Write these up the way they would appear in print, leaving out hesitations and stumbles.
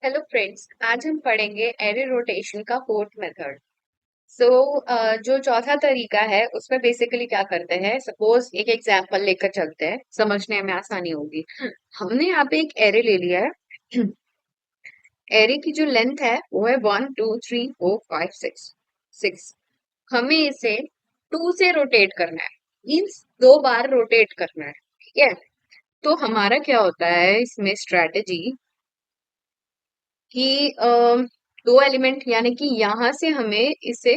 Hello friends, आज हम पढ़ेंगे एरे रोटेशन का फोर्थ मेथड। सो जो चौथा तरीका है उसमें बेसिकली क्या करते हैं। सपोज एक एग्जांपल लेकर चलते हैं, समझने में आसानी होगी। हमने यहाँ पे एक एरे ले लिया है। एरे की जो लेंथ है वो है 1 2 3 4 5 6 6। हमें इसे 2 से रोटेट करना है, मीन्स 2 बार रोटेट करना है। ठीक है, तो हमारा क्या होता है इसमें स्ट्रेटेजी कि दो एलिमेंट यानी कि यहाँ से हमें इसे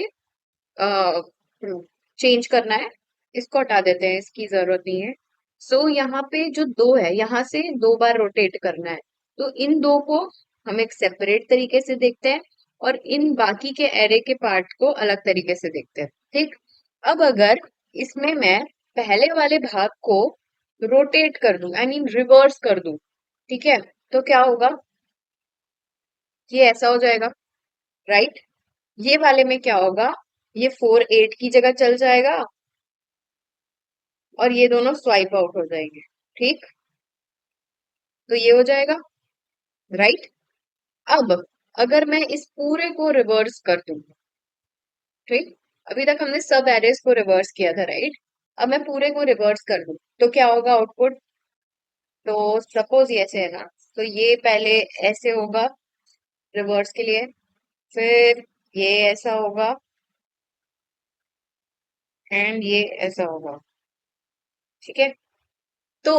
चेंज करना है। इसको हटा देते हैं, इसकी जरूरत नहीं है। सो यहाँ पे जो दो है, यहाँ से 2 बार रोटेट करना है। तो इन दो को हम एक सेपरेट तरीके से देखते हैं और इन बाकी के एरे के पार्ट को अलग तरीके से देखते हैं। ठीक, अब अगर इसमें मैं पहले वाले भाग को रोटेट कर दूं, आई मीन रिवर्स कर दूं, ठीक है, तो क्या होगा? ये ऐसा हो जाएगा, राइट। ये वाले में क्या होगा? ये 4 8 की जगह चल जाएगा और ये दोनों स्वाइप आउट हो जाएंगे। ठीक, तो ये हो जाएगा, राइट। अब अगर मैं इस पूरे को रिवर्स कर दूं, ठीक, अभी तक हमने सब एरेस को रिवर्स किया था, राइट। अब मैं पूरे को रिवर्स कर दूं तो क्या होगा आउटपुट? तो सपोज ये ऐसे है ना, तो ये पहले ऐसे होगा रिवर्स के लिए, फिर ये ऐसा होगा एंड ये ऐसा होगा। ठीक है, तो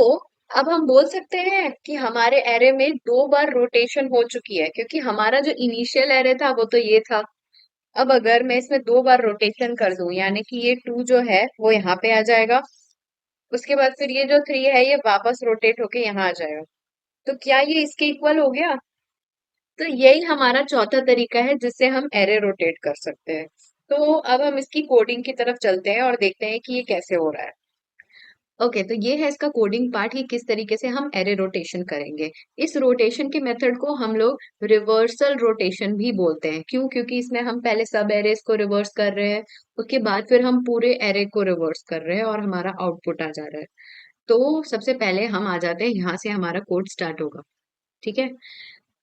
अब हम बोल सकते हैं कि हमारे एरे में 2 बार रोटेशन हो चुकी है, क्योंकि हमारा जो इनिशियल एरे था वो तो ये था। अब अगर मैं इसमें 2 बार रोटेशन कर दूं, यानी कि ये 2 जो है वो यहाँ पे आ जाएगा। उसके बाद फिर ये जो 3 है ये वापस रोटेट होके यहाँ आ जाएगा। तो क्या ये इसके इक्वल हो गया? तो यही हमारा चौथा तरीका है जिससे हम एरे रोटेट कर सकते हैं। तो अब हम इसकी कोडिंग की तरफ चलते हैं और देखते हैं कि ये कैसे हो रहा है। ओके, तो ये है इसका कोडिंग पार्ट कि किस तरीके से हम एरे रोटेशन करेंगे। इस रोटेशन के मेथड को हम लोग रिवर्सल रोटेशन भी बोलते हैं। क्यों? क्योंकि इसमें हम पहले सब एरेस को रिवर्स कर रहे हैं, उसके बाद फिर हम पूरे एरे को रिवर्स कर रहे हैं और हमारा आउटपुट आ जा रहा है। तो सबसे पहले हम आ जाते हैं, यहाँ से हमारा कोड स्टार्ट होगा। ठीक है,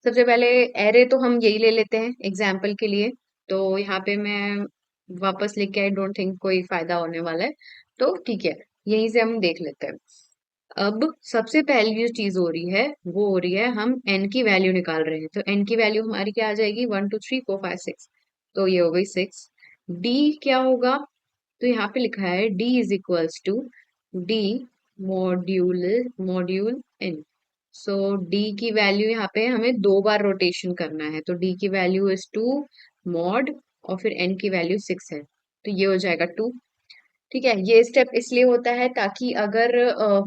सबसे पहले एरे तो हम यही ले लेते हैं एग्जाम्पल के लिए। तो यहाँ पे मैं वापस लिख के आई डोंट थिंक कोई फायदा होने वाला है, तो ठीक है, यहीं से हम देख लेते हैं। अब सबसे पहली जो चीज हो रही है वो हो रही है, हम एन की वैल्यू निकाल रहे हैं। तो एन की वैल्यू हमारी क्या आ जाएगी? 1 2 3 4 5 6। तो ये हो गई 6। डी क्या होगा? तो यहाँ पे लिखा है D is equals to D module module N. So D की वैल्यू यहाँ पे हमें 2 बार रोटेशन करना है, तो डी की वैल्यू इज 2 मॉड, और फिर एन की वैल्यू 6 है, तो ये हो जाएगा 2। ठीक है, ये स्टेप इसलिए होता है ताकि अगर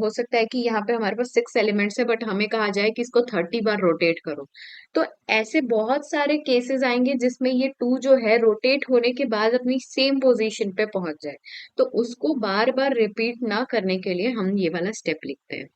हो सकता है कि यहाँ पे हमारे पास 6 एलिमेंट्स है बट हमें कहा जाए कि इसको 30 बार रोटेट करो। तो ऐसे बहुत सारे केसेस आएंगे जिसमें ये 2 जो है रोटेट होने के बाद अपनी सेम पोजीशन पे पहुंच जाए। तो उसको बार बार रिपीट ना करने के लिए हम ये वाला स्टेप लिखते हैं।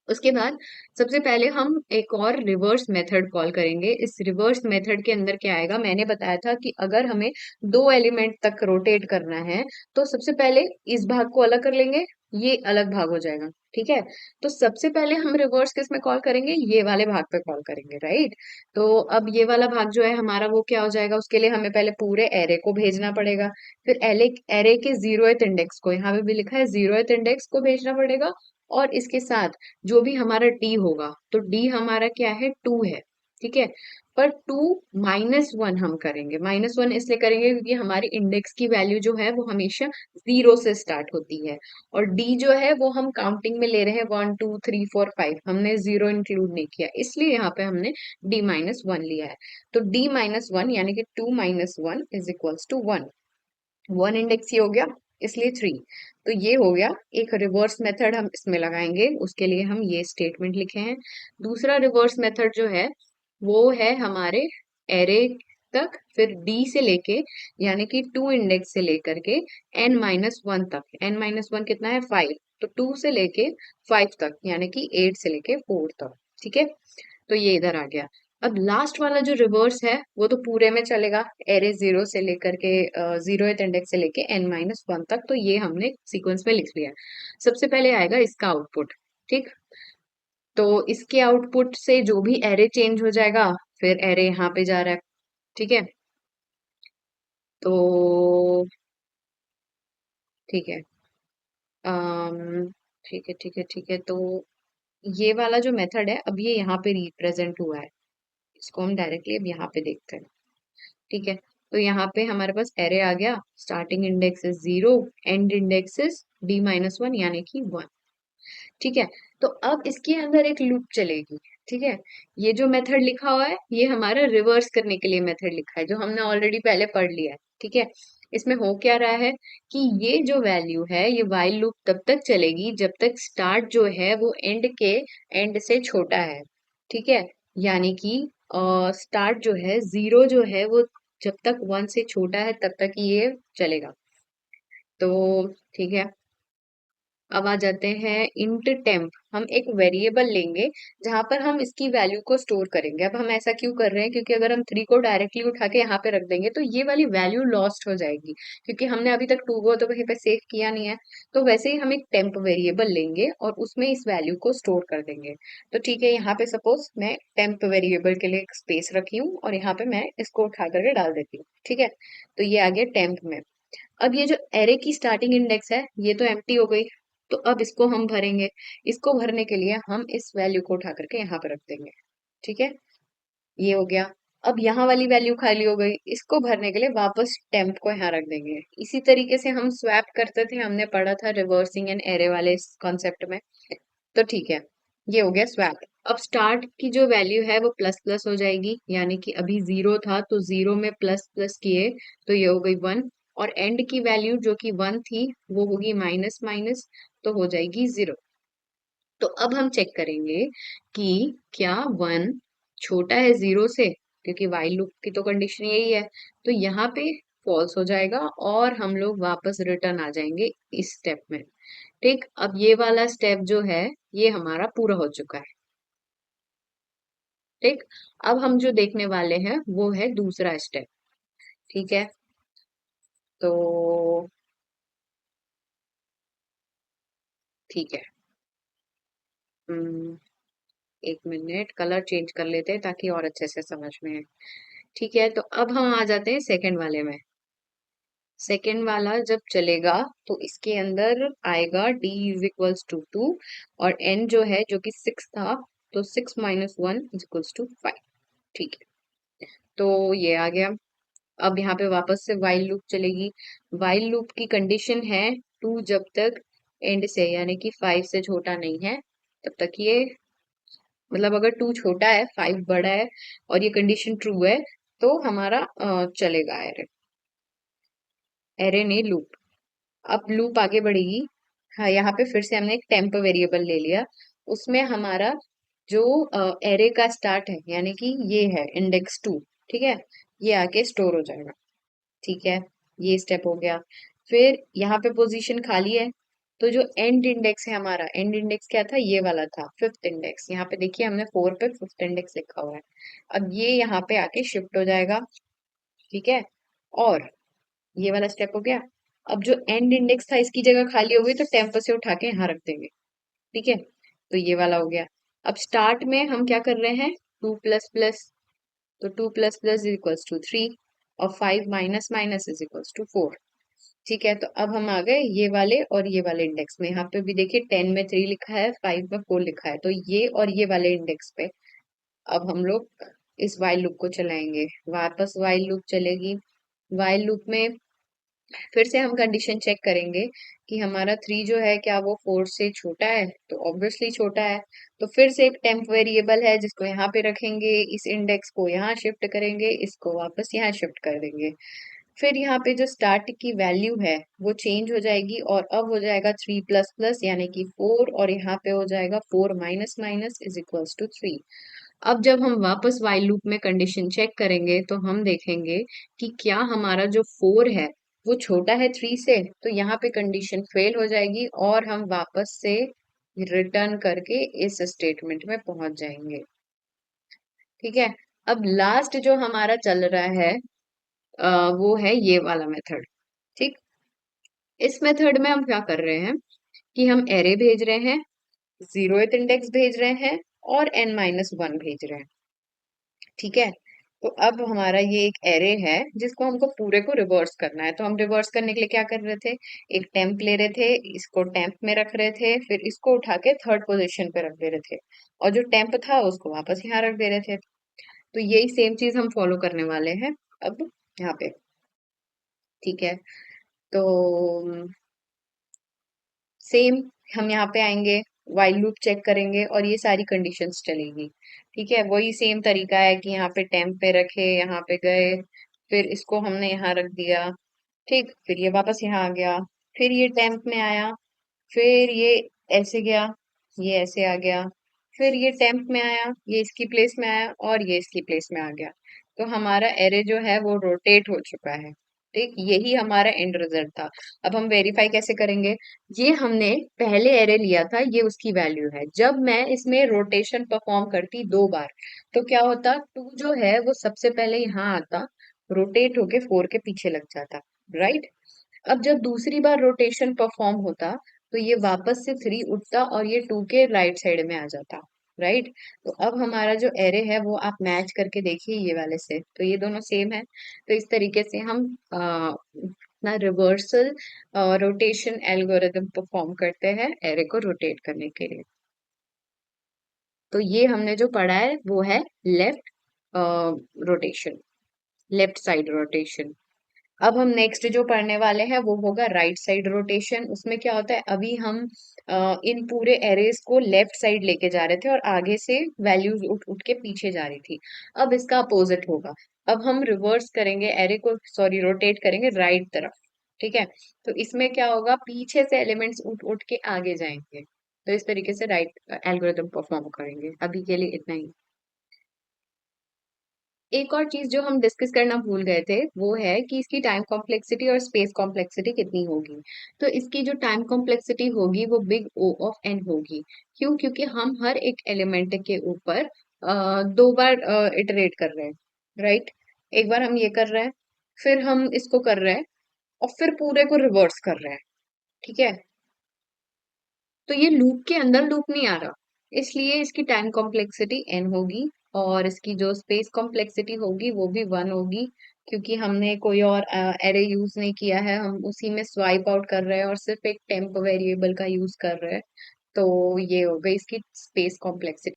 उसके बाद सबसे पहले हम एक और रिवर्स मेथड कॉल करेंगे। इस रिवर्स मेथड के अंदर क्या आएगा? मैंने बताया था कि अगर हमें 2 एलिमेंट तक रोटेट करना है तो सबसे पहले इस भाग को अलग कर लेंगे, ये अलग भाग हो जाएगा। ठीक है, तो सबसे पहले हम रिवर्स किस में कॉल करेंगे? ये वाले भाग पे कॉल करेंगे, राइट। तो अब ये वाला भाग जो है हमारा वो क्या हो जाएगा? उसके लिए हमें पहले पूरे एरे को भेजना पड़ेगा, फिर एरे एरे के 0th इंडेक्स को, यहाँ पे भी लिखा है 0th इंडेक्स को भेजना पड़ेगा, और इसके साथ जो भी हमारा डी होगा, तो डी हमारा क्या है? 2 है। ठीक है, पर 2 -1 हम करेंगे। -1 इसलिए करेंगे क्योंकि हमारी इंडेक्स की वैल्यू जो है वो हमेशा 0 से स्टार्ट होती है, और डी जो है वो हम काउंटिंग में ले रहे हैं 1 2 3 4 5, हमने 0 इंक्लूड नहीं किया, इसलिए यहाँ पे हमने D-1 लिया है। तो D-1 यानी कि 2 - 1 इज इक्वल्स टू 1। 1 इंडेक्स ही हो गया, इसलिए 3। तो ये हो गया एक रिवर्स मेथड हम इसमें लगाएंगे, उसके लिए हम ये स्टेटमेंट लिखे हैं। दूसरा रिवर्स मेथड जो है वो है हमारे एरे तक, फिर डी से लेके यानी कि 2 इंडेक्स से लेकर के n-1 तक। n-1 कितना है? 5। तो 2 से लेके 5 तक यानी कि 8 से लेके 4 तक। ठीक है, तो ये इधर आ गया। अब लास्ट वाला जो रिवर्स है वो तो पूरे में चलेगा, एरे 0 से लेकर के 0th इंडेक्स से लेके n-1 तक, तो ये हमने सीक्वेंस में लिख लिया है। सबसे पहले आएगा इसका आउटपुट। ठीक, तो इसके आउटपुट से जो भी एरे चेंज हो जाएगा फिर एरे यहाँ पे जा रहा है। ठीक है, तो ठीक है। ठीक है, ठीक है, ठीक है। तो ये वाला जो मेथड है, अब ये यहाँ पे रिप्रेजेंट हुआ है। इसको हम डायरेक्टली अब यहाँ पे देखते हैं। ठीक है, तो यहाँ पे हमारे पास एरे आ गया। Starting index is 0, and index is d-1 यानी कि 1। ठीक है, तो अब इसके अंदर एक लूप चलेगी। ठीक है, ये जो मेथड लिखा हुआ है ये हमारा रिवर्स करने के लिए मेथड लिखा है, जो हमने ऑलरेडी पहले पढ़ लिया है। ठीक है, इसमें हो क्या रहा है कि ये जो वैल्यू है ये वाइल लूप तब तक चलेगी जब तक स्टार्ट जो है वो एंड के एंड से छोटा है। ठीक है, यानी कि स्टार्ट जो है 0 जो है वो जब तक 1 से छोटा है तब तक ये चलेगा। तो ठीक है, अब आ जाते हैं इंट टेम्प। हम एक वेरिएबल लेंगे जहां पर हम इसकी वैल्यू को स्टोर करेंगे। अब हम ऐसा क्यों कर रहे हैं, क्योंकि अगर हम 3 को डायरेक्टली उठा के यहाँ पे रख देंगे तो ये वाली वैल्यू लॉस्ट हो जाएगी, क्योंकि हमने अभी तक 2 को तो कहीं पे सेव किया नहीं है। तो वैसे ही हम एक टेम्प वेरिएबल लेंगे और उसमें इस वैल्यू को स्टोर कर देंगे। तो ठीक है, यहाँ पे सपोज मैं टेम्प वेरिएबल के लिए एक स्पेस रखी हूँ और यहाँ पे मैं इसको उठा करके डाल देती हूँ। ठीक है, तो ये आ गया टेम्प में। अब ये जो एरे की स्टार्टिंग इंडेक्स है ये तो एम्प्टी हो गई, तो अब इसको हम भरेंगे। इसको भरने के लिए हम इस वैल्यू को उठा करके यहाँ पर रख देंगे। ठीक है, ये हो गया। अब यहाँ वाली वैल्यू खाली हो गई, इसको भरने के लिए वापस टेम्प को यहाँ रख देंगे। इसी तरीके से हम स्वैप करते थे, हमने पढ़ा था रिवर्सिंग एंड एरे वाले कॉन्सेप्ट में। तो ठीक है, ये हो गया स्वैप। अब स्टार्ट की जो वैल्यू है वो प्लस प्लस हो जाएगी, यानी कि अभी 0 था तो 0 में प्लस प्लस किए तो ये हो गई 1। और एंड की वैल्यू जो कि 1 थी वो होगी माइनस माइनस, तो हो जाएगी 0। तो अब हम चेक करेंगे कि क्या 1 छोटा है 0 से, क्योंकि वाइल लूप की तो कंडीशन यही है। तो यहाँ पे फॉल्स हो जाएगा और हम लोग वापस रिटर्न आ जाएंगे इस स्टेप में। ठीक, अब ये वाला स्टेप जो है ये हमारा पूरा हो चुका है। ठीक, अब हम जो देखने वाले हैं वो है दूसरा स्टेप। ठीक है, तो ठीक है। हम्म, एक मिनट, कलर चेंज कर लेते हैं ताकि और अच्छे से समझ में आए। ठीक है, तो अब हम आ जाते हैं सेकंड वाले में। सेकंड वाला जब चलेगा तो इसके अंदर आएगा d इज इक्वल्स टू 2, और n जो है जो कि 6 था, तो 6 - 1 इज इक्वल्स टू 5। ठीक है, तो ये आ गया। अब यहाँ पे वापस से वाइल लूप चलेगी। वाइल लूप की कंडीशन है 2 जब तक एंड से यानी कि 5 से छोटा नहीं है तब तक ये, मतलब अगर 2 छोटा है 5 बड़ा है और ये कंडीशन ट्रू है तो हमारा चलेगा एरे। एरे नहीं, लूप। अब लूप आगे बढ़ेगी। हाँ, यहाँ पे फिर से हमने एक टेम्प वेरिएबल ले लिया। उसमें हमारा जो एरे का स्टार्ट है यानी कि ये है इंडेक्स 2। ठीक है, ये आके स्टोर हो जाएगा। ठीक है, ये स्टेप हो गया। फिर यहाँ पे पोजीशन खाली है, तो जो एंड इंडेक्स है हमारा, एंड इंडेक्स क्या था, ये वाला था फिफ्थ इंडेक्स। यहाँ पे देखिए हमने 4 पे फिफ्थ इंडेक्स लिखा हुआ है। अब ये यहाँ पे आके शिफ्ट हो जाएगा। ठीक है, और ये वाला स्टेप हो गया। अब जो एंड इंडेक्स था इसकी जगह खाली हो गई तो टेम्प से उठा के यहाँ रख देंगे। ठीक है, तो ये वाला हो गया। अब स्टार्ट में हम क्या कर रहे हैं, 2 प्लस प्लस, तो 2 plus plus is equals to 3, और 5 minus minus is equals to 4। ठीक है, तो अब हम आ गए ये वाले और ये वाले इंडेक्स में। यहाँ पे भी देखिए 10 में 3 लिखा है, 5 में 4 लिखा है, तो ये और ये वाले इंडेक्स पे अब हम लोग इस वाइल लूप को चलाएंगे। वापस वाइल लूप चलेगी। वाइल लूप में फिर से हम कंडीशन चेक करेंगे कि हमारा 3 जो है क्या वो 4 से छोटा है, तो ऑब्वियसली छोटा है। तो फिर से एक टेम्प वेरिएबल है जिसको यहाँ पे रखेंगे, इस इंडेक्स को यहाँ शिफ्ट करेंगे, इसको वापस यहाँ शिफ्ट कर देंगे। फिर यहाँ पे जो स्टार्ट की वैल्यू है वो चेंज हो जाएगी और अब हो जाएगा 3 प्लस प्लस यानी कि 4, और यहाँ पे हो जाएगा 4 minus minus is equals to 3। अब जब हम वापस वाइल लूप में कंडीशन चेक करेंगे तो हम देखेंगे कि क्या हमारा जो 4 है वो छोटा है 3 से, तो यहाँ पे कंडीशन फेल हो जाएगी और हम वापस से रिटर्न करके इस स्टेटमेंट में पहुंच जाएंगे। ठीक है, अब लास्ट जो हमारा चल रहा है वो है ये वाला मेथड। ठीक, इस मेथड में हम क्या कर रहे हैं कि हम एरे भेज रहे हैं, 0th इंडेक्स भेज रहे हैं और n-1 भेज रहे हैं। ठीक है। तो अब हमारा ये एक एरे है जिसको हमको पूरे को रिवर्स करना है। तो हम रिवर्स करने के लिए क्या कर रहे थे, एक टेम्प ले रहे थे, इसको टेम्प में रख रहे थे, फिर इसको उठा के थर्ड पोजीशन पे रख दे रहे थे, और जो टेम्प था उसको वापस यहाँ रख दे रहे थे। तो यही सेम चीज हम फॉलो करने वाले हैं अब यहाँ पे। ठीक है। तो सेम हम यहाँ पे आएंगे, while लूप चेक करेंगे और ये सारी कंडीशंस चलेगी। ठीक है, वही सेम तरीका है कि यहाँ पे टेम्प पे रखे, यहाँ पे गए, फिर इसको हमने यहाँ रख दिया। ठीक, फिर ये वापस यहाँ आ गया, फिर ये टेम्प में आया, फिर ये ऐसे गया, ये ऐसे आ गया, फिर ये टेम्प में आया, ये इसकी प्लेस में आया, और ये इसकी प्लेस में आ गया। तो हमारा एरे जो है वो रोटेट हो चुका है। ठीक, यही हमारा एंड रिजल्ट था। अब हम वेरीफाई कैसे करेंगे, ये हमने पहले एरे लिया था, ये उसकी वैल्यू है। जब मैं इसमें रोटेशन परफॉर्म करती 2 बार, तो क्या होता, 2 जो है वो सबसे पहले यहाँ आता, रोटेट होके 4 के पीछे लग जाता, राइट। अब जब दूसरी बार रोटेशन परफॉर्म होता, तो ये वापस से 3 उठता और ये 2 के राइट साइड में आ जाता, राइट। तो अब हमारा जो एरे है वो आप मैच करके देखिए ये वाले से, तो ये दोनों सेम है। तो इस तरीके से हम अपना रिवर्सल रोटेशन एल्गोरिदम परफॉर्म करते हैं एरे को रोटेट करने के लिए। तो ये हमने जो पढ़ा है वो है left rotation, left side rotation. अब हम नेक्स्ट जो पढ़ने वाले हैं वो होगा राइट साइड रोटेशन। उसमें क्या होता है, अभी हम इन पूरे एरेज को लेफ्ट साइड लेके जा रहे थे और आगे से वैल्यूज उठ उठ के पीछे जा रही थी। अब इसका अपोजिट होगा, अब हम रिवर्स करेंगे एरे को, सॉरी रोटेट करेंगे राइट तरफ। ठीक है, तो इसमें क्या होगा, पीछे से एलिमेंट्स उठ उठ के आगे जाएंगे। तो इस तरीके से राइट एल्गोरिथम परफॉर्म करेंगे। अभी के लिए इतना ही। एक और चीज जो हम डिस्कस करना भूल गए थे वो है कि इसकी टाइम कॉम्प्लेक्सिटी और स्पेस कॉम्प्लेक्सिटी कितनी होगी। तो इसकी जो टाइम कॉम्प्लेक्सिटी होगी वो बिग ओ ऑफ एन होगी। क्यों, क्योंकि हम हर एक एलिमेंट के ऊपर 2 बार इटरेट कर रहे हैं, राइट। एक बार हम ये कर रहे हैं, फिर हम इसको कर रहे हैं, और फिर पूरे को रिवर्स कर रहे हैं। ठीक है, तो ये लूप के अंदर लूप नहीं आ रहा, इसलिए इसकी टाइम कॉम्प्लेक्सिटी n होगी। और इसकी जो स्पेस कॉम्प्लेक्सिटी होगी वो भी 1 होगी, क्योंकि हमने कोई और एरे यूज नहीं किया है, हम उसी में स्वाइप आउट कर रहे हैं और सिर्फ एक टेम्प वेरिएबल का यूज कर रहे हैं। तो ये हो गई इसकी स्पेस कॉम्प्लेक्सिटी।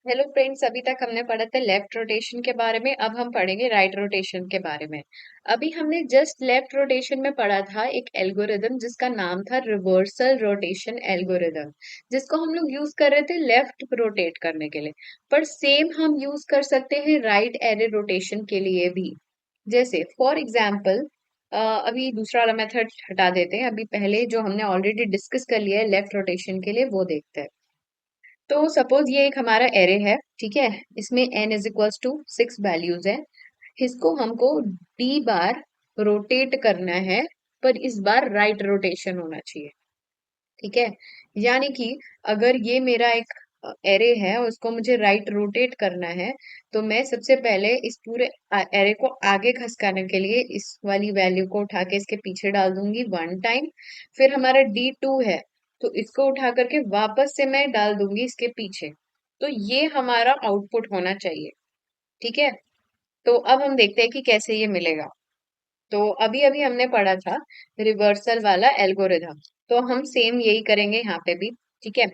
हेलो फ्रेंड्स, अभी तक हमने पढ़ा था लेफ्ट रोटेशन के बारे में, अब हम पढ़ेंगे राइट रोटेशन के बारे में। अभी हमने जस्ट लेफ्ट रोटेशन में पढ़ा था एक एल्गोरिदम जिसका नाम था रिवर्सल रोटेशन एल्गोरिदम, जिसको हम लोग यूज कर रहे थे लेफ्ट रोटेट करने के लिए। पर सेम हम यूज कर सकते हैं राइट एरे रोटेशन के लिए भी। जैसे फॉर एग्जाम्पल, अभी दूसरा वाला मेथड हटा देते हैं, अभी पहले जो हमने ऑलरेडी डिस्कस कर लिया है लेफ्ट रोटेशन के लिए वो देखते हैं। तो सपोज ये एक हमारा एरे है, ठीक है, इसमें n is equals to 6 values है। इसको हमको d बार रोटेट करना है, पर इस बार राइट रोटेशन होना चाहिए। ठीक है, यानी कि अगर ये मेरा एक एरे है और उसको मुझे राइट रोटेट करना है, तो मैं सबसे पहले इस पूरे एरे को आगे खसकाने के लिए इस वाली वैल्यू को उठा के इसके पीछे डाल दूंगी 1 टाइम। फिर हमारा D2 है, तो इसको उठा करके वापस से मैं डाल दूंगी इसके पीछे। तो ये हमारा आउटपुट होना चाहिए। ठीक है, तो अब हम देखते हैं कि कैसे ये मिलेगा। तो अभी अभी हमने पढ़ा था रिवर्सल वाला एल्गोरिथम, तो हम सेम यही करेंगे यहाँ पे भी। ठीक है,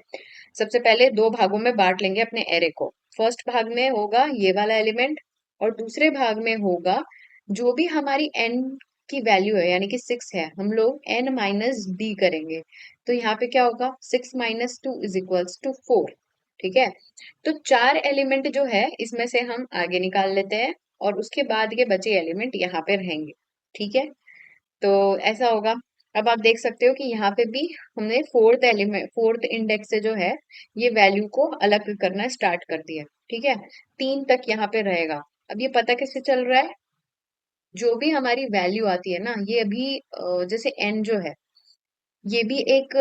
सबसे पहले 2 भागों में बांट लेंगे अपने एरे को। फर्स्ट भाग में होगा ये वाला एलिमेंट, और दूसरे भाग में होगा जो भी हमारी n की वैल्यू है, यानी कि 6 है, हम लोग n माइनस डी करेंगे। तो यहाँ पे क्या होगा, 6 - 2 इज इक्वल्स टू 4। ठीक है, तो 4 एलिमेंट जो है इसमें से हम आगे निकाल लेते हैं, और उसके बाद के बचे एलिमेंट यहाँ पे रहेंगे। ठीक है, तो ऐसा होगा। अब आप देख सकते हो कि यहाँ पे भी हमने फोर्थ एलिमेंट, फोर्थ इंडेक्स से जो है ये वैल्यू को अलग करना स्टार्ट कर दिया। ठीक है, 3 तक यहाँ पे रहेगा। अब ये पता कैसे चल रहा है, जो भी हमारी वैल्यू आती है ना, ये अभी जैसे n जो है, ये भी एक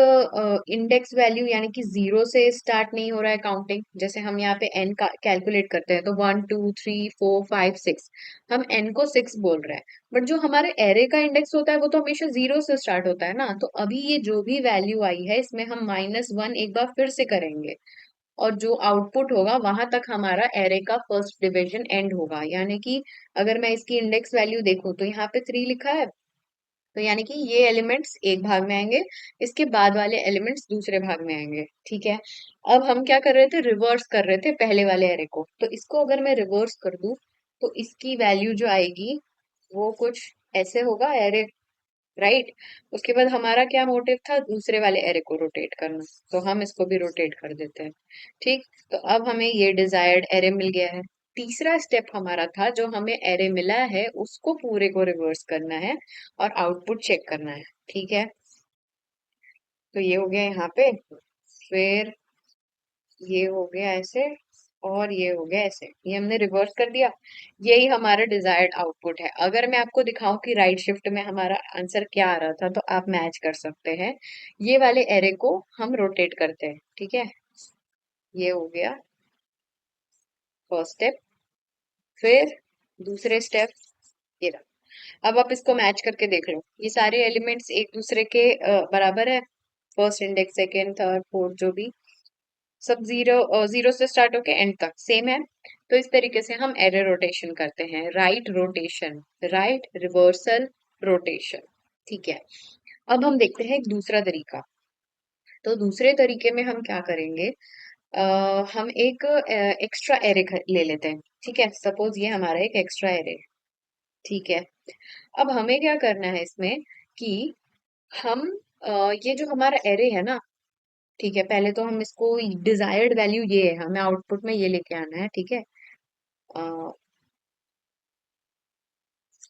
इंडेक्स वैल्यू, यानी कि 0 से स्टार्ट नहीं हो रहा है काउंटिंग। जैसे हम यहाँ पे n का कैलकुलेट करते हैं तो 1 2 3 4 5 6, हम n को 6 बोल रहे हैं। बट जो हमारे एरे का इंडेक्स होता है वो तो हमेशा 0 से स्टार्ट होता है ना, तो अभी ये जो भी वैल्यू आई है इसमें हम -1 एक बार फिर से करेंगे। और जो आउटपुट होगा वहां तक हमारा एरे का फर्स्ट डिवीजन एंड होगा। यानी कि अगर मैं इसकी इंडेक्स वैल्यू देखूं तो यहाँ पे 3 लिखा है, तो यानी कि ये एलिमेंट्स एक भाग में आएंगे, इसके बाद वाले एलिमेंट्स दूसरे भाग में आएंगे। ठीक है। अब हम क्या कर रहे थे, रिवर्स कर रहे थे पहले वाले एरे को। तो इसको अगर मैं रिवर्स कर दूं तो इसकी वैल्यू जो आएगी वो कुछ ऐसे होगा एरे, राइट। उसके बाद हमारा क्या मोटिव था, दूसरे वाले एरे को रोटेट करना, तो हम इसको भी रोटेट कर देते हैं। ठीक। तो अब हमें ये डिजायर्ड एरे मिल गया है। तीसरा स्टेप हमारा था, जो हमें एरे मिला है उसको पूरे को रिवर्स करना है और आउटपुट चेक करना है। ठीक है। तो ये हो गया यहाँ पे, फिर ये हो गया ऐसे, और ये हो गया ऐसे, ये हमने रिवर्स कर दिया। यही हमारा डिजायर्ड आउटपुट है। अगर मैं आपको दिखाऊं कि राइट शिफ्ट में हमारा आंसर क्या आ रहा था तो आप मैच कर सकते हैं। ये वाले एरे को हम रोटेट करते हैं। ठीक है। ये हो गया फर्स्ट स्टेप। फिर दूसरे स्टेप, ये रहा। अब आप इसको मैच करके देख लो, ये सारे एलिमेंट्स एक दूसरे के बराबर है। First index, second, third, fourth, जो भी सब जीरो, जीरो से स्टार्ट होके एंड तक सेम है। तो इस तरीके से हम एरे रोटेशन करते हैं, right rotation, right reversal rotation. ठीक है। अब हम देखते हैं एक दूसरा तरीका। तो दूसरे तरीके में हम क्या करेंगे, हम एक एक्स्ट्रा एरे ले लेते हैं। ठीक है। सपोज ये हमारा एक एक्स्ट्रा एरे है। ठीक है। अब हमें क्या करना है इसमें कि हम ये जो हमारा एरे है ना, ठीक है, पहले तो हम इसको, डिजायर्ड वैल्यू ये है, हमें आउटपुट में ये लेके आना है। ठीक है। अ,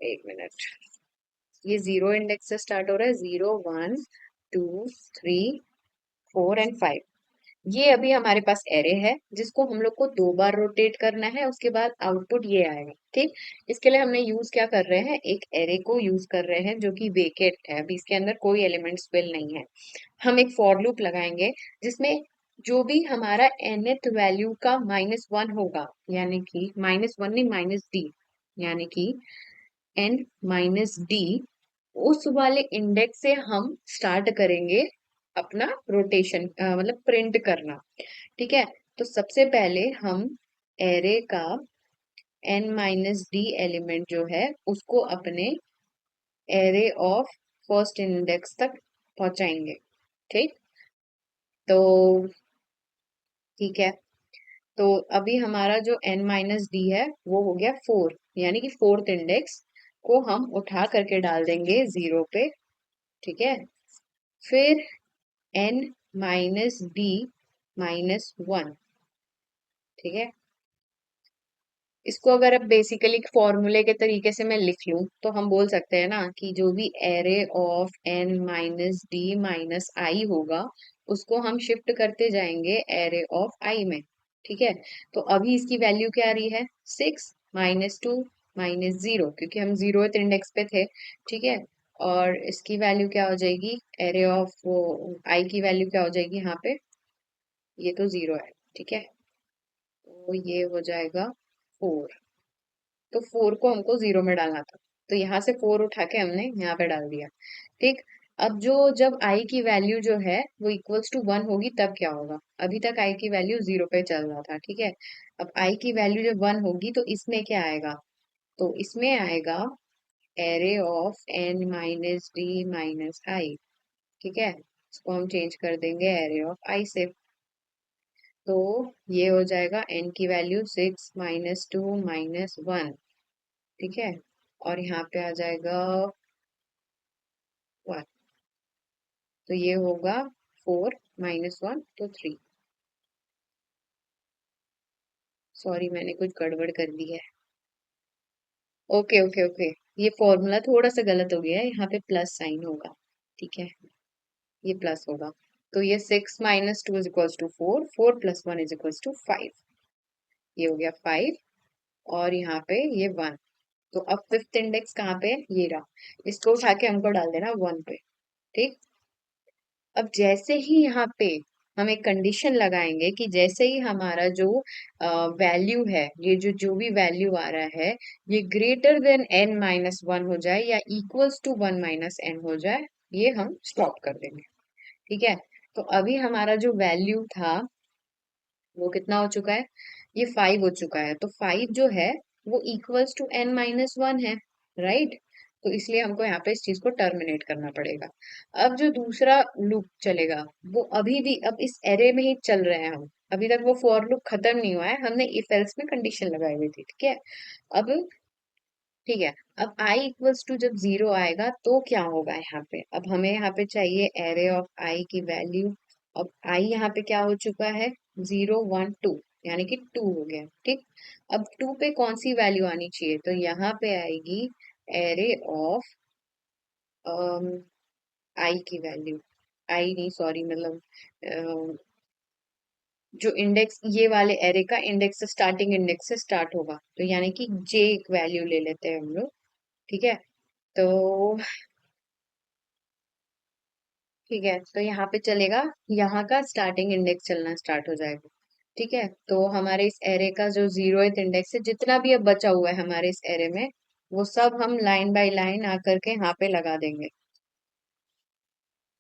एक मिनट, ये जीरो इंडेक्स से स्टार्ट हो रहा है, 0, 1, 2, 3, 4 एंड 5। ये अभी हमारे पास एरे है जिसको हम लोग को 2 बार रोटेट करना है, उसके बाद आउटपुट ये आएगा। ठीक। इसके लिए हमने यूज क्या कर रहे हैं, एक एरे को यूज कर रहे हैं जो कि वेकेट है, अभी इसके अंदर कोई एलिमेंट्स फिल नहीं है। हम एक फॉर लूप लगाएंगे जिसमें जो भी हमारा nth वैल्यू का -1 होगा, यानी कि -1 नहीं, -d, यानी कि n-d, उस वाले इंडेक्स से हम स्टार्ट करेंगे अपना रोटेशन, मतलब प्रिंट करना। ठीक है। तो सबसे पहले हम एरे का n-d एलिमेंट जो है उसको अपने एरे ऑफ फर्स्ट इंडेक्स तक पहुंचाएंगे। ठीक। तो ठीक है। तो अभी हमारा जो n-d है वो हो गया 4, यानी कि फोर्थ इंडेक्स को हम उठा करके डाल देंगे 0 पे। ठीक है। फिर n-d-1। ठीक है। इसको अगर अब बेसिकली फॉर्मूले के तरीके से मैं लिख लूं तो हम बोल सकते हैं ना कि जो भी एरे ऑफ n-d-i होगा उसको हम शिफ्ट करते जाएंगे एरे ऑफ i में। ठीक है। तो अभी इसकी वैल्यू क्या आ रही है, 6, -2, -0, क्योंकि हम 0th इंडेक्स पे थे। ठीक है। और इसकी वैल्यू क्या हो जाएगी, एरे ऑफ आई की वैल्यू क्या हो जाएगी यहाँ पे, ये तो 0 है। ठीक है। तो ये हो जाएगा 4। तो 4 को हमको 0 में डालना था, तो यहाँ से 4 उठा के हमने यहाँ पे डाल दिया। ठीक। अब जो, जब i की वैल्यू जो है वो इक्वल्स टू 1 होगी तब क्या होगा, अभी तक i की वैल्यू 0 पे चल रहा था। ठीक है। अब i की वैल्यू जब 1 होगी तो इसमें क्या आएगा, तो इसमें आएगा एरे ऑफ n-d-i। ठीक है। इसको हम चेंज कर देंगे एरे ऑफ i से। तो ये हो जाएगा n की वैल्यू 6, -2, -1। ठीक है। और यहाँ पे आ जाएगा 1। तो ये होगा 4 -1 तो 3। सॉरी, मैंने कुछ गड़बड़ कर दी है। ओके ओके ओके, ये फॉर्मूला थोड़ा सा गलत हो गया है, यहाँ पे प्लस साइन होगा। ठीक है। ये प्लस होगा। तो ये 6 - 2 = 4, 4 + 1 = 5। ये हो गया 5। और यहाँ पे ये 1। तो अब फिफ्थ इंडेक्स कहाँ पे है, ये रहा। इसको उठा के हमको डाल देना 1 पे। ठीक। अब जैसे ही यहाँ पे हम एक कंडीशन लगाएंगे कि जैसे ही हमारा जो वैल्यू है, ये जो जो भी वैल्यू आ रहा है, ये ग्रेटर देन n-1 हो जाए या इक्वल्स टू 1 - n हो जाए, ये हम स्टॉप कर देंगे। ठीक है। तो अभी हमारा जो वैल्यू था वो कितना हो चुका है? ये 5 हो चुका है। तो 5 जो है वो इक्वल्स टू n-1 है, राइट? तो इसलिए हमको यहाँ पे इस चीज को टर्मिनेट करना पड़ेगा। अब जो दूसरा लूप चलेगा वो अभी भी अब इस एरे में ही चल रहे हैं हम। अभी तक वो फॉर लूप खत्म नहीं हुआ है, हमने इफ एल्स में कंडीशन लगाई हुई थी, ठीक है? अब ठीक है, अब i इक्वल्स टू जब 0 आएगा तो क्या होगा यहाँ पे? अब हमें यहाँ पे चाहिए एरे ऑफ i की वैल्यू। अब i यहाँ पे क्या हो चुका है? 0 1 2, यानी कि 2 हो गया, ठीक। अब 2 पे कौन सी वैल्यू आनी चाहिए? तो यहाँ पे आएगी एरे ऑफ i की वैल्यू। i नहीं, सॉरी, मतलब जो इंडेक्स ये वाले एरे का इंडेक्स स्टार्टिंग इंडेक्स से स्टार्ट होगा, तो यानी कि j एक वैल्यू ले लेते हैं हम लोग, ठीक है? तो ठीक है, तो यहाँ पे चलेगा, यहाँ का स्टार्टिंग इंडेक्स चलना स्टार्ट हो जाएगा, ठीक है? तो हमारे इस एरे का जो 0th इंडेक्स है, जितना भी अब बचा हुआ है हमारे इस एरे में, वो सब हम लाइन बाय लाइन आकर के यहाँ पे लगा देंगे।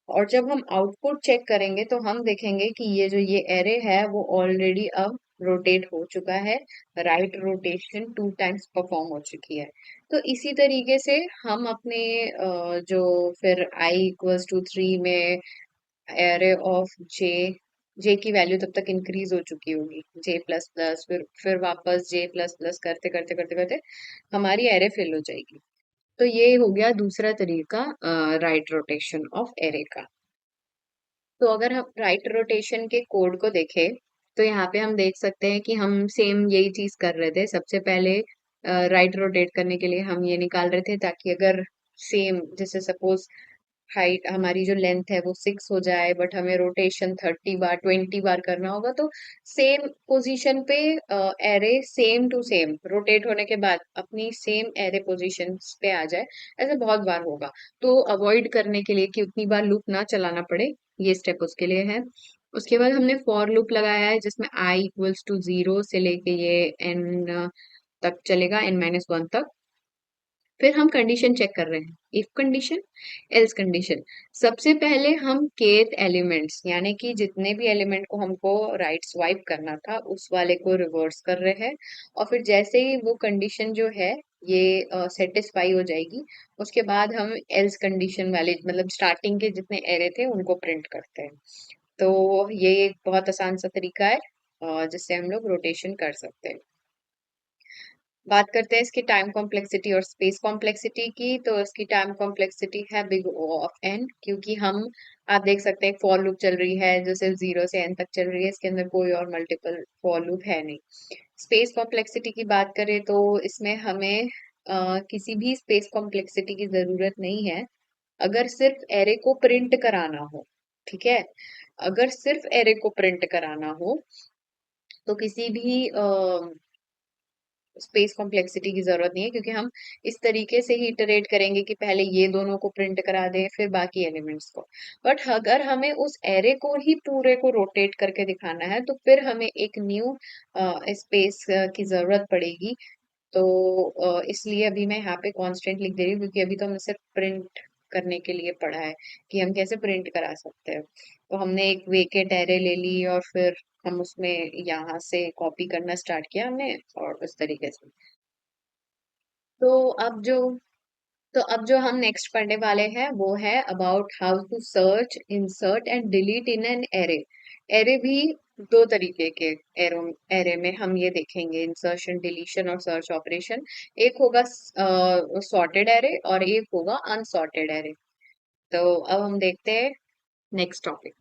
और जब हम आउटपुट चेक करेंगे तो हम देखेंगे कि ये जो ये एरे है वो ऑलरेडी अब रोटेट हो चुका है। राइट रोटेशन 2 टाइम्स परफॉर्म हो चुकी है। तो इसी तरीके से हम अपने जो फिर i इक्वल्स टू 3 में एरे ऑफ जे की वैल्यू तब तक इंक्रीज हो चुकी होगी, जे प्लस प्लस, फिर वापस जे प्लस प्लस करते करते करते करते हमारी एरे फिल हो जाएगी। तो ये हो गया दूसरा तरीका राइट रोटेशन ऑफ एरे का। तो अगर हम राइट रोटेशन के कोड को देखें तो यहाँ पे हम देख सकते हैं कि हम सेम यही चीज कर रहे थे। सबसे पहले राइट रोटेट करने के लिए हम ये निकाल रहे थे ताकि अगर सेम, जैसे सपोज हाइट हमारी जो लेंथ है वो 6 हो जाए, बट हमें रोटेशन 30 बार 20 बार करना होगा, तो सेम पोजीशन पे array same to same rotate होने के बाद अपनी सेम एरे पोजीशन पे आ जाए। ऐसे बहुत बार होगा, तो अवॉइड करने के लिए कि उतनी बार लूप ना चलाना पड़े, ये स्टेप उसके लिए है। उसके बाद हमने फॉर लूप लगाया है जिसमें i इक्वल्स टू 0 से लेके ये n तक चलेगा, n-1 तक। फिर हम कंडीशन चेक कर रहे हैं, इफ कंडीशन, एल्स कंडीशन। सबसे पहले हम केथ एलिमेंट्स, यानी कि जितने भी एलिमेंट को हमको राइट स्वाइप करना था उस वाले को रिवर्स कर रहे हैं। और फिर जैसे ही वो कंडीशन जो है ये सेटिस्फाई हो जाएगी, उसके बाद हम एल्स कंडीशन वाले, मतलब स्टार्टिंग के जितने एरे थे उनको प्रिंट करते हैं। तो ये एक बहुत आसान सा तरीका है जिससे हम लोग रोटेशन कर सकते हैं। बात करते हैं इसकी टाइम कॉम्प्लेक्सिटी और स्पेस कॉम्प्लेक्सिटी की। तो इसकी टाइम कॉम्प्लेक्सिटी है बिग O ऑफ n, क्योंकि हम, आप देख सकते हैं फॉर लूप चल रही है जो सिर्फ 0 से n तक चल रही है, इसके अंदर कोई और मल्टीपल फॉर लूप है नहीं। स्पेस कॉम्प्लेक्सिटी की बात करें तो इसमें हमें किसी भी स्पेस कॉम्प्लेक्सिटी की जरूरत नहीं है अगर सिर्फ एरे को प्रिंट कराना हो, ठीक है? अगर सिर्फ एरे को प्रिंट कराना हो तो किसी भी स्पेस कॉम्प्लेक्सिटी की जरूरत नहीं है, क्योंकि हम इस तरीके से ही इटरेट करेंगे कि पहले ये दोनों को प्रिंट करा दें फिर बाकी एलिमेंट्स को। बट अगर हमें उस एरे को ही पूरे को रोटेट करके दिखाना है तो फिर हमें एक न्यू स्पेस की जरूरत पड़ेगी। तो इसलिए अभी मैं यहाँ पे कांस्टेंट लिख दे रही हूँ, क्योंकि अभी तो हमने सिर्फ प्रिंट करने के लिए पढ़ा है कि हम कैसे प्रिंट करा सकते हैं। तो हमने एक वेकेट एरे ले ली और फिर हम उसमें यहाँ से कॉपी करना स्टार्ट किया हमने, और उस तरीके से। तो अब जो तो अब जो हम नेक्स्ट पढ़ने वाले हैं वो है about how to search, insert and delete in an array. Array भी दो तरीके के एरो एरे में हम ये देखेंगे, इंसर्शन, डिलीशन और सर्च ऑपरेशन। एक होगा सॉर्टेड एरे और एक होगा अनसॉर्टेड एरे। तो अब हम देखते हैं नेक्स्ट टॉपिक।